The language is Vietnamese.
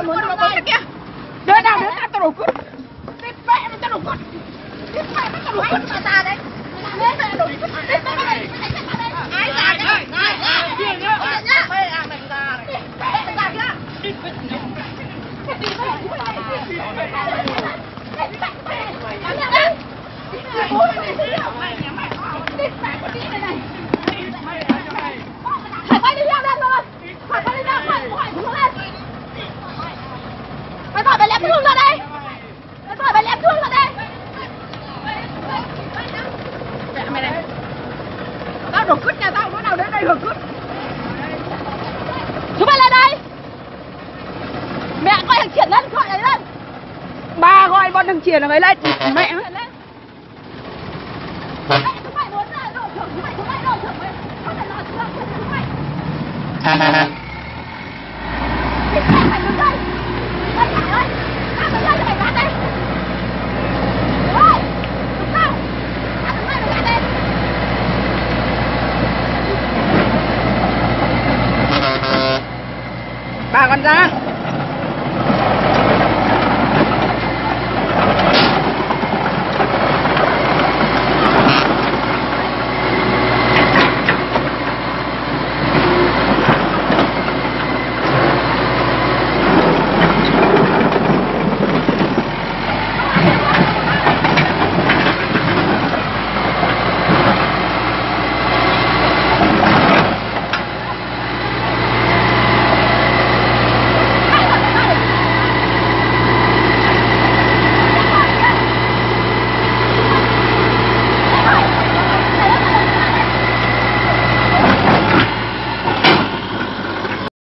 muốn đồ cút kia. Đứa nào đứa nào tao đồ cút. Chết mẹ mày tao đồ cút. Chết mẹ mày tao đồ cút mà ta đấy. Chết mẹ đồ cút. Chết mẹ mày. Ai ra đấy. Điên nhá. Mày làm mày ra này. Mẹ ra kia. Phải quay đi theo lên rồi. Phải quay đi theo, phải xuống lên. Mày phải lém thương ra đây. Mày phải lém thương ra đây. Mẹ mày này. Tao đổ cứt nhà tao, đứa nào đến đây hưởng cứt. Chúng mày lên đây. Mẹ gọi thằng Triển lên, gọi ấy lên. Bà gọi bọn thằng Triển là ấy lên. Mẹ nó lên. Chúng mày muốn là đội trưởng, chúng mày đội trưởng mày. Không thể lo chúng mày. Mày đứng đây. Mày chạy ơi. Tao đứng đây cho mày gạt đây. Ôi, đúng không? Tao đứng đây mày gạt đây. Bà con Giang.